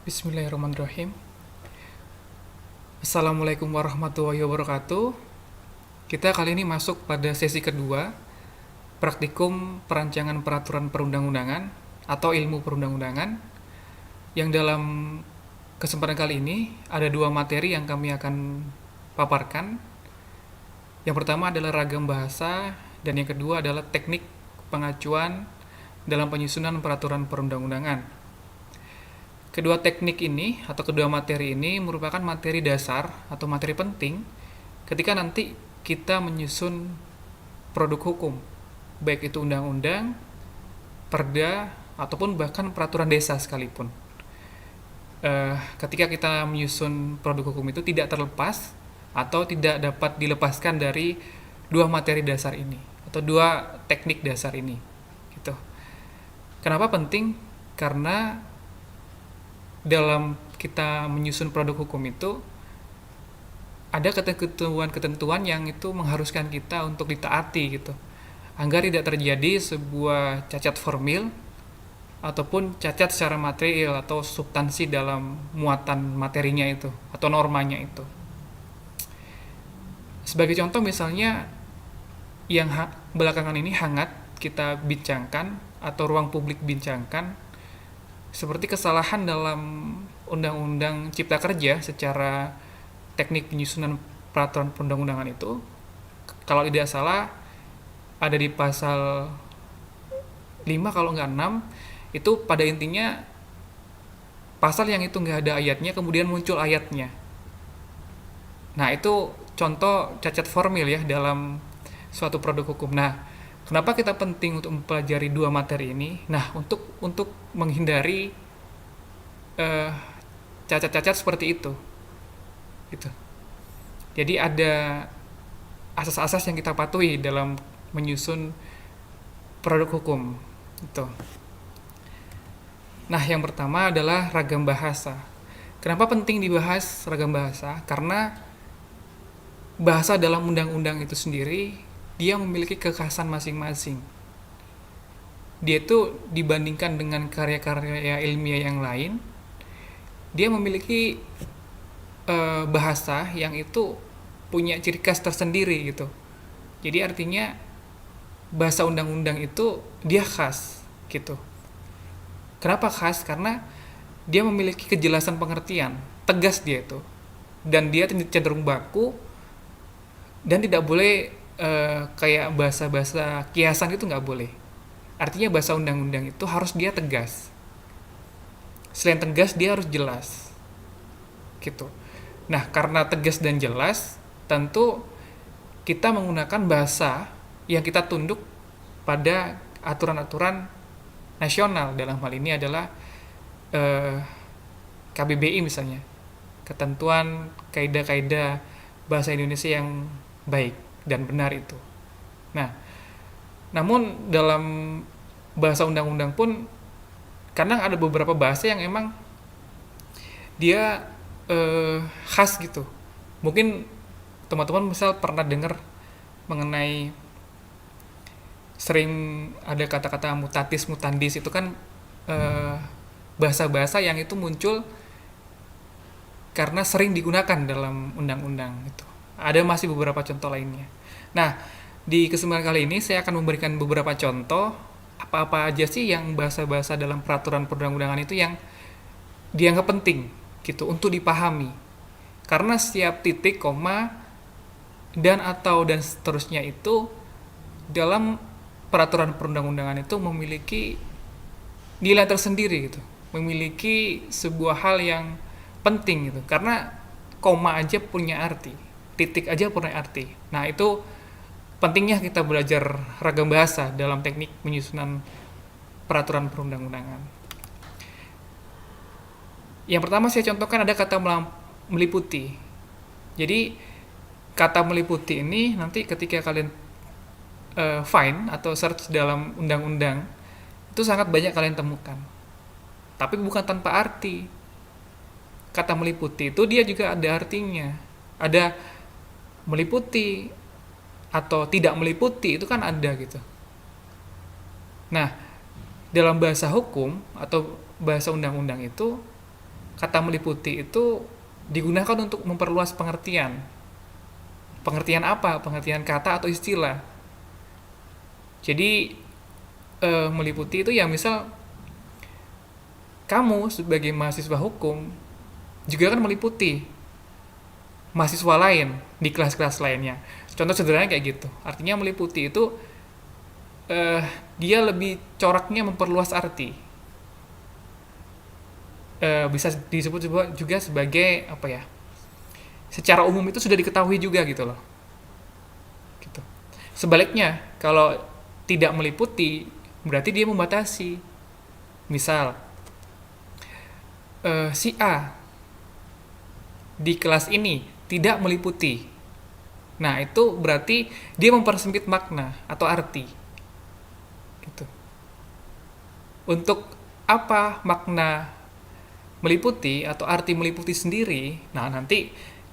Bismillahirrahmanirrahim. Assalamualaikum warahmatullahi wabarakatuh. Kita kali ini masuk pada sesi kedua, praktikum perancangan peraturan perundang-undangan atau ilmu perundang-undangan, yang dalam kesempatan kali ini ada dua materi yang kami akan paparkan. Yang pertama adalah ragam bahasa, dan yang kedua adalah teknik pengacuan dalam penyusunan peraturan perundang-undangan. Kedua teknik ini atau kedua materi ini merupakan materi dasar atau materi penting ketika nanti kita menyusun produk hukum, baik itu undang-undang, perda, ataupun bahkan peraturan desa sekalipun. Ketika kita menyusun produk hukum itu tidak terlepas atau tidak dapat dilepaskan dari dua materi dasar ini atau dua teknik dasar ini. Gitu. Kenapa penting? Karena dalam kita menyusun produk hukum itu ada ketentuan-ketentuan yang itu mengharuskan kita untuk ditaati gitu, agar tidak terjadi sebuah cacat formil ataupun cacat secara material atau substansi dalam muatan materinya itu atau normanya itu. Sebagai contoh misalnya yang belakangan ini hangat kita bincangkan atau ruang publik bincangkan, seperti kesalahan dalam Undang-Undang Cipta Kerja secara teknik penyusunan peraturan perundang-undangan itu, kalau tidak salah ada di pasal 5 kalau nggak 6, itu pada intinya pasal yang itu nggak ada ayatnya kemudian muncul ayatnya. Nah itu contoh cacat formil ya dalam suatu produk hukum. Nah, kenapa kita penting untuk mempelajari dua materi ini? Nah, untuk menghindari cacat-cacat seperti itu. Gitu. Jadi ada asas-asas yang kita patuhi dalam menyusun produk hukum. Gitu. Nah, yang pertama adalah ragam bahasa. Kenapa penting dibahas ragam bahasa? Karena bahasa dalam undang-undang itu sendiri dia memiliki kekhasan masing-masing. Dia itu dibandingkan dengan karya-karya ilmiah yang lain, dia memiliki bahasa yang itu punya ciri khas tersendiri gitu. Jadi artinya bahasa undang-undang itu dia khas gitu. Kenapa khas? Karena dia memiliki kejelasan pengertian, tegas dia itu, dan dia cenderung baku dan tidak boleh kayak bahasa-bahasa kiasan itu nggak boleh. Artinya bahasa undang-undang itu harus dia tegas. Selain tegas dia harus jelas, gitu. Nah karena tegas dan jelas, tentu kita menggunakan bahasa yang kita tunduk pada aturan-aturan nasional. Dalam hal ini adalah KBBI misalnya, ketentuan kaidah-kaidah bahasa Indonesia yang baik dan benar itu. Nah, namun dalam bahasa undang-undang pun kadang ada beberapa bahasa yang emang dia khas gitu. Mungkin teman-teman misal pernah dengar mengenai sering ada kata-kata mutatis mutandis, itu kan bahasa-bahasa yang itu muncul karena sering digunakan dalam undang-undang itu. Ada masih beberapa contoh lainnya. Nah, di kesempatan kali ini saya akan memberikan beberapa contoh apa-apa aja sih yang bahasa-bahasa dalam peraturan perundang-undangan itu yang dianggap penting gitu untuk dipahami. Karena setiap titik, koma, dan atau dan seterusnya itu dalam peraturan perundang-undangan itu memiliki nilai tersendiri gitu. Memiliki sebuah hal yang penting gitu. Karena koma aja punya arti, titik aja punya arti. Nah, itu pentingnya kita belajar ragam bahasa dalam teknik penyusunan peraturan perundang-undangan. Yang pertama saya contohkan ada kata meliputi. Jadi kata meliputi ini nanti ketika kalian find atau search dalam undang-undang itu sangat banyak kalian temukan. Tapi bukan tanpa arti. Kata meliputi itu dia juga ada artinya. Ada meliputi atau tidak meliputi, itu kan ada gitu. Nah, dalam bahasa hukum atau bahasa undang-undang itu kata meliputi itu digunakan untuk memperluas pengertian. Pengertian apa? Pengertian kata atau istilah. Jadi meliputi itu ya misal kamu sebagai mahasiswa hukum juga kan meliputi mahasiswa lain di kelas-kelas lainnya. Contoh sederhananya kayak gitu. Artinya meliputi itu eh, dia lebih coraknya memperluas arti. Bisa disebut juga sebagai apa ya? Secara umum itu sudah diketahui juga gitu loh. Gitu. Sebaliknya, kalau tidak meliputi berarti dia membatasi. Misal si A di kelas ini tidak meliputi. Nah, itu berarti dia mempersempit makna atau arti. Gitu. Untuk apa makna meliputi atau arti meliputi sendiri? Nah, nanti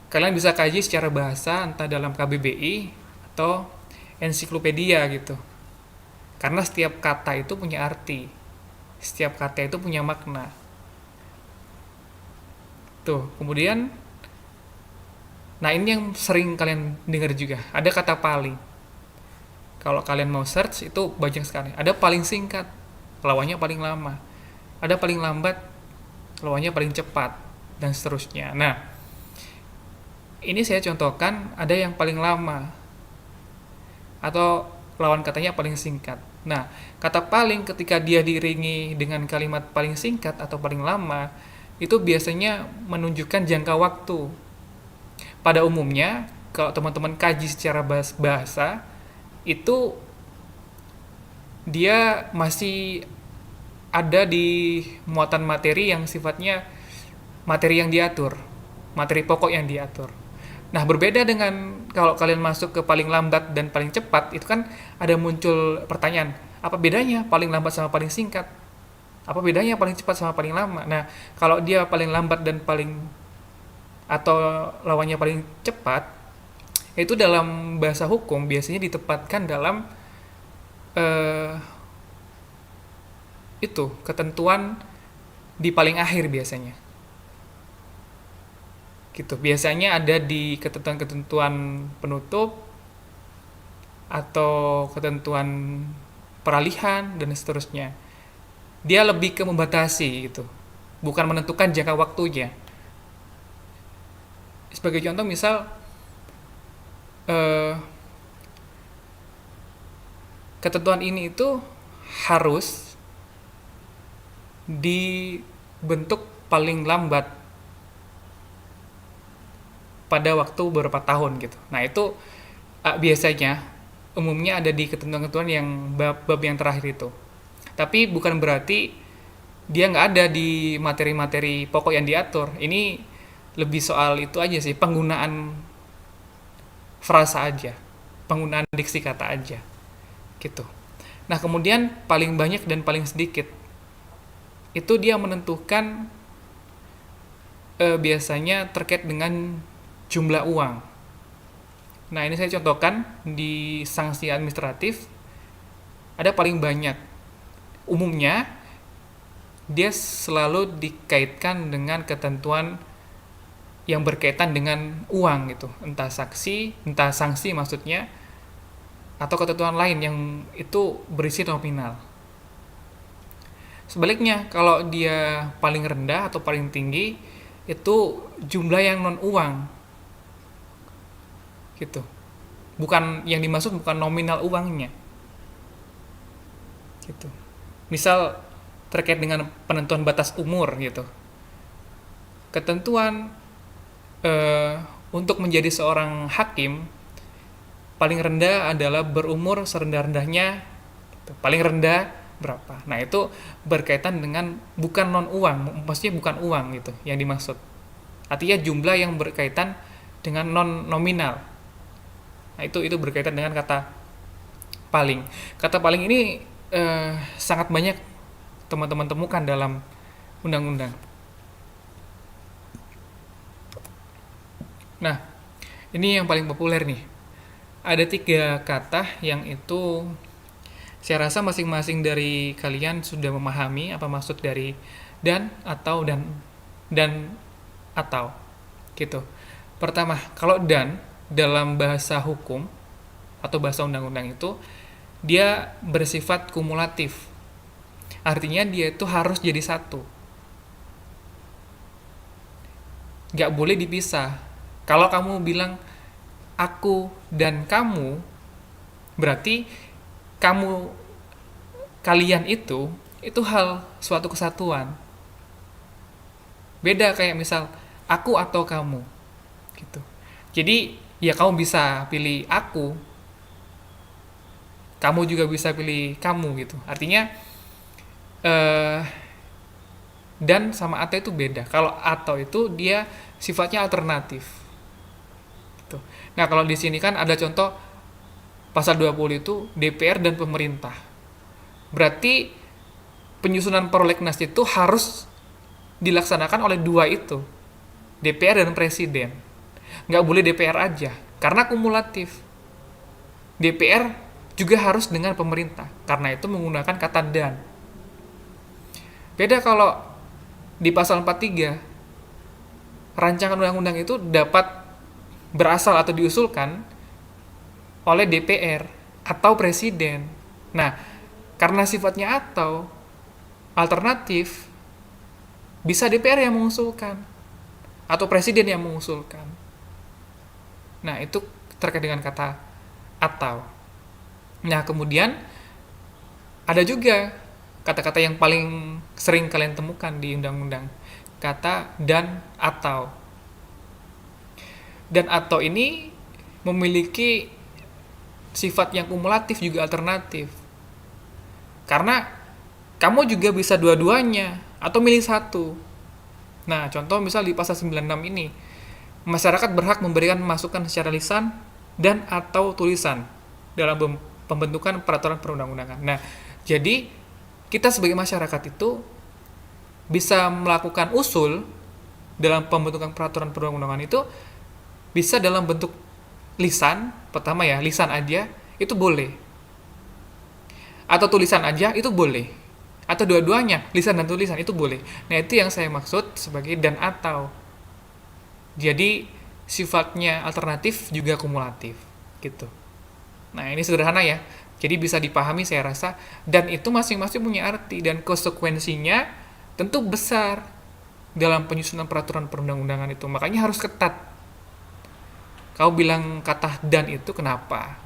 kalian bisa kaji secara bahasa entah dalam KBBI atau ensiklopedia gitu. Karena setiap kata itu punya arti. Setiap kata itu punya makna. Tuh, kemudian nah ini yang sering kalian dengar juga. Ada kata paling. Kalau kalian mau search itu banyak sekali. Ada paling singkat, lawannya paling lama. Ada paling lambat, lawannya paling cepat dan seterusnya. Nah, ini saya contohkan ada yang paling lama atau lawan katanya paling singkat. Nah, kata paling ketika dia diiringi dengan kalimat paling singkat atau paling lama itu biasanya menunjukkan jangka waktu. Pada umumnya, kalau teman-teman kaji secara bahasa, itu dia masih ada di muatan materi yang sifatnya materi yang diatur, materi pokok yang diatur. Nah, berbeda dengan kalau kalian masuk ke paling lambat dan paling cepat, itu kan ada muncul pertanyaan, apa bedanya paling lambat sama paling singkat? Apa bedanya paling cepat sama paling lama? Nah, kalau dia paling lambat dan paling atau lawannya paling cepat, itu dalam bahasa hukum biasanya ditempatkan dalam eh, itu ketentuan di paling akhir biasanya. Gitu. Biasanya ada di ketentuan-ketentuan penutup atau ketentuan peralihan dan seterusnya. Dia lebih ke membatasi gitu, bukan menentukan jangka waktunya. Sebagai contoh misal eh, ketentuan ini itu harus dibentuk paling lambat pada waktu beberapa tahun gitu. Nah itu biasanya umumnya ada di ketentuan-ketentuan yang bab yang terakhir itu. Tapi bukan berarti dia nggak ada di materi-materi pokok yang diatur. Ini lebih soal itu aja sih, penggunaan frasa aja, penggunaan diksi kata aja, gitu. Nah kemudian paling banyak dan paling sedikit itu dia menentukan biasanya terkait dengan jumlah uang. Nah ini saya contohkan di sanksi administratif ada paling banyak. Umumnya dia selalu dikaitkan dengan ketentuan yang berkaitan dengan uang gitu, entah sanksi maksudnya, atau ketentuan lain yang itu berisi nominal. Sebaliknya, kalau dia paling rendah atau paling tinggi itu jumlah yang non uang gitu. Bukan yang dimaksud bukan nominal uangnya. Gitu. Misal terkait dengan penentuan batas umur gitu. Ketentuan untuk menjadi seorang hakim paling rendah adalah berumur serendah-rendahnya gitu. Paling rendah berapa. Nah, itu berkaitan dengan bukan non uang, maksudnya bukan uang gitu yang dimaksud. Artinya jumlah yang berkaitan dengan non nominal. Nah, itu berkaitan dengan kata paling. Kata paling ini sangat banyak teman-teman temukan dalam undang-undang. Nah, ini yang paling populer nih. Ada 3 kata yang itu saya rasa masing-masing dari kalian sudah memahami apa maksud dari dan, atau, dan dan atau gitu. Pertama, kalau dan dalam bahasa hukum atau bahasa undang-undang itu dia bersifat kumulatif. Artinya dia itu harus jadi satu. Nggak boleh dipisah. Kalau kamu bilang aku dan kamu, berarti kamu kalian itu hal suatu kesatuan. Beda kayak misal aku atau kamu gitu. Jadi ya kamu bisa pilih aku, kamu juga bisa pilih kamu gitu. Artinya eh dan sama atau itu beda. Kalau atau itu dia sifatnya alternatif gitu. Nah, kalau di sini kan ada contoh pasal 20 itu DPR dan pemerintah. Berarti penyusunan prolegnas itu harus dilaksanakan oleh dua itu, DPR dan presiden. Nggak boleh DPR aja, karena kumulatif. DPR juga harus dengan pemerintah, karena itu menggunakan kata dan. Beda kalau di pasal 43, rancangan undang-undang itu dapat berasal atau diusulkan oleh DPR atau presiden. Nah, karena sifatnya atau alternatif, bisa DPR yang mengusulkan atau presiden yang mengusulkan. Nah, itu terkait dengan kata atau. Nah, kemudian ada juga kata-kata yang paling sering kalian temukan di undang-undang, kata dan atau. Dan atau ini memiliki sifat yang kumulatif juga alternatif. Karena kamu juga bisa dua-duanya atau milih satu. Nah, contoh misal di pasal 96 ini, masyarakat berhak memberikan masukan secara lisan dan atau tulisan dalam pembentukan peraturan perundang-undangan. Nah, jadi kita sebagai masyarakat itu bisa melakukan usul dalam pembentukan peraturan perundang-undangan itu bisa dalam bentuk lisan, pertama ya, lisan aja itu boleh. Atau tulisan aja itu boleh. Atau dua-duanya, lisan dan tulisan itu boleh. Nah, itu yang saya maksud sebagai dan atau. Jadi sifatnya alternatif juga kumulatif gitu. Nah, ini sederhana ya. Jadi bisa dipahami saya rasa, dan itu masing-masing punya arti dan konsekuensinya tentu besar dalam penyusunan peraturan perundang-undangan itu. Makanya harus ketat. Kau bilang kata dan itu kenapa?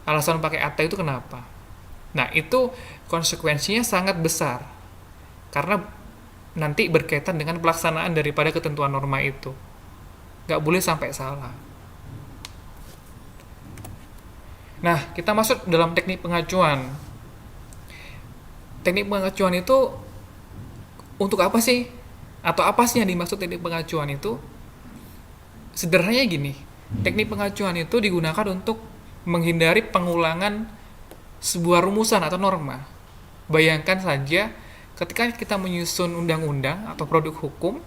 Alasan pakai atau itu kenapa? Nah, itu konsekuensinya sangat besar. Karena nanti berkaitan dengan pelaksanaan daripada ketentuan norma itu. Nggak boleh sampai salah. Nah, kita masuk dalam teknik pengacuan. Teknik pengacuan itu untuk apa sih? Atau apa sih yang dimaksud teknik pengacuan itu? Sederhananya gini, teknik pengacuan itu digunakan untuk menghindari pengulangan sebuah rumusan atau norma. Bayangkan saja ketika kita menyusun undang-undang atau produk hukum,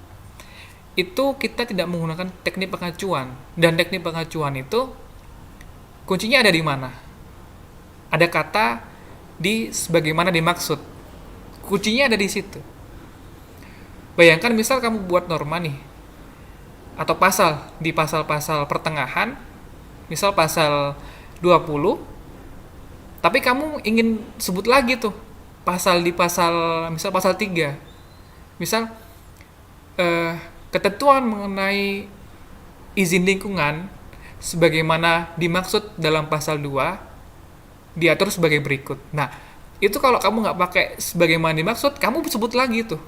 itu kita tidak menggunakan teknik pengacuan. Dan teknik pengacuan itu kuncinya ada di mana? Ada kata di sebagaimana dimaksud. Kuncinya ada di situ. Bayangkan misal kamu buat norma nih, atau pasal di pasal-pasal pertengahan, misal pasal 20, tapi kamu ingin sebut lagi tuh pasal di pasal, misal pasal 3. Misal ketentuan mengenai izin lingkungan sebagaimana dimaksud dalam pasal 2 diatur sebagai berikut. Nah, itu kalau kamu nggak pakai sebagaimana dimaksud, kamu sebut lagi tuh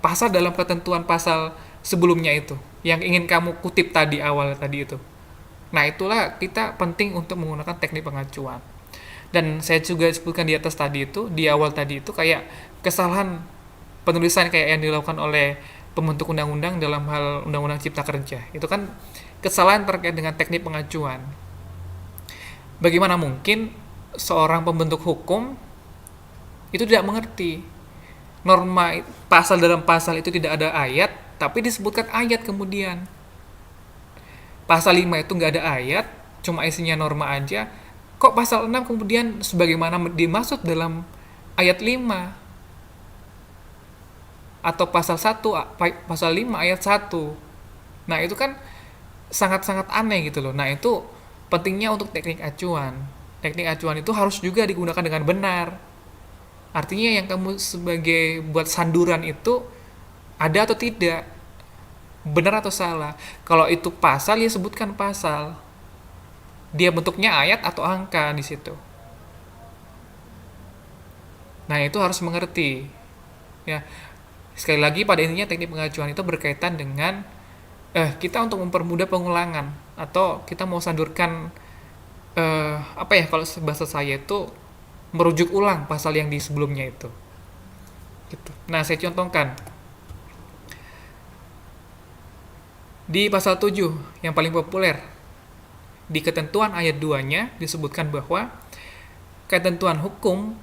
pasal dalam ketentuan pasal sebelumnya itu yang ingin kamu kutip tadi awal tadi itu. Nah, itulah kita penting untuk menggunakan teknik pengacuan. Dan saya juga sebutkan di atas tadi itu, di awal tadi itu kayak kesalahan penulisan kayak yang dilakukan oleh pembentuk undang-undang dalam hal undang-undang cipta kerja. Itu kan kesalahan terkait dengan teknik pengacuan. Bagaimana mungkin seorang pembentuk hukum itu tidak mengerti norma pasal dalam pasal itu tidak ada ayat, tapi disebutkan ayat kemudian. Pasal 5 itu nggak ada ayat, cuma isinya norma aja. Kok pasal 6 kemudian sebagaimana dimaksud dalam ayat 5? atau pasal 5 ayat 1. Nah, itu kan sangat-sangat aneh gitu loh. Nah, itu pentingnya untuk teknik acuan. Teknik acuan itu harus juga digunakan dengan benar. Artinya yang kamu sebagai buat sanduran itu ada atau tidak, benar atau salah. Kalau itu pasal, ya sebutkan pasal. Dia bentuknya ayat atau angka di situ. Nah, itu harus mengerti. Ya, sekali lagi pada intinya teknik pengacuan itu berkaitan dengan kita untuk mempermudah pengulangan atau kita mau sandurkan apa ya kalau bahasa saya itu merujuk ulang pasal yang di sebelumnya itu. Gitu. Nah, saya contohkan di pasal 7 yang paling populer. Di ketentuan ayat 2-nya disebutkan bahwa ketentuan hukum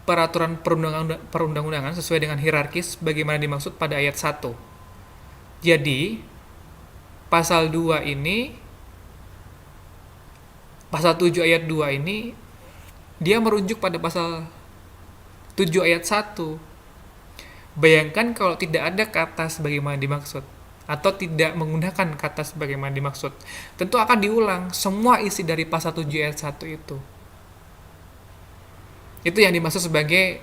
peraturan perundang-undangan sesuai dengan hierarkis bagaimana dimaksud pada ayat 1. Jadi, pasal 2 ini, pasal 7 ayat 2 ini, dia merujuk pada pasal 7 ayat 1. Bayangkan kalau tidak ada kata sebagaimana dimaksud, atau tidak menggunakan kata sebagaimana dimaksud. Tentu akan diulang semua isi dari pasal 7 ayat 1 itu. Itu yang dimaksud sebagai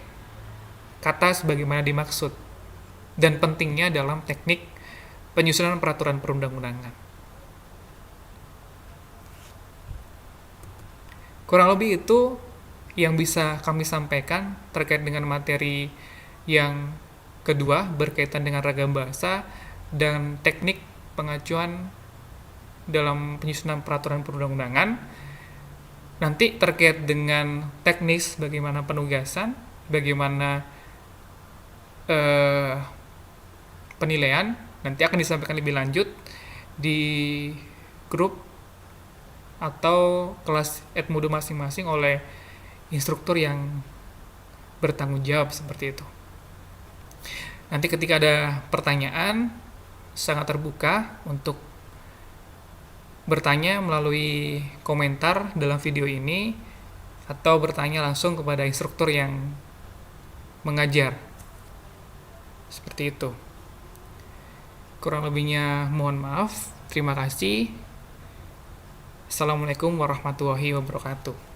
kata sebagaimana dimaksud. Dan pentingnya dalam teknik penyusunan peraturan perundang-undangan. Kurang lebih itu yang bisa kami sampaikan terkait dengan materi yang kedua berkaitan dengan ragam bahasa dan teknik pengacuan dalam penyusunan peraturan perundang-undangan. Nanti terkait dengan teknis bagaimana penugasan, bagaimana penilaian, nanti akan disampaikan lebih lanjut di grup atau kelas Edmodo masing-masing oleh instruktur yang bertanggung jawab seperti itu. Nanti ketika ada pertanyaan, sangat terbuka untuk bertanya melalui komentar dalam video ini atau bertanya langsung kepada instruktur yang mengajar. Seperti itu. Kurang lebihnya mohon maaf. Terima kasih. Assalamualaikum warahmatullahi wabarakatuh.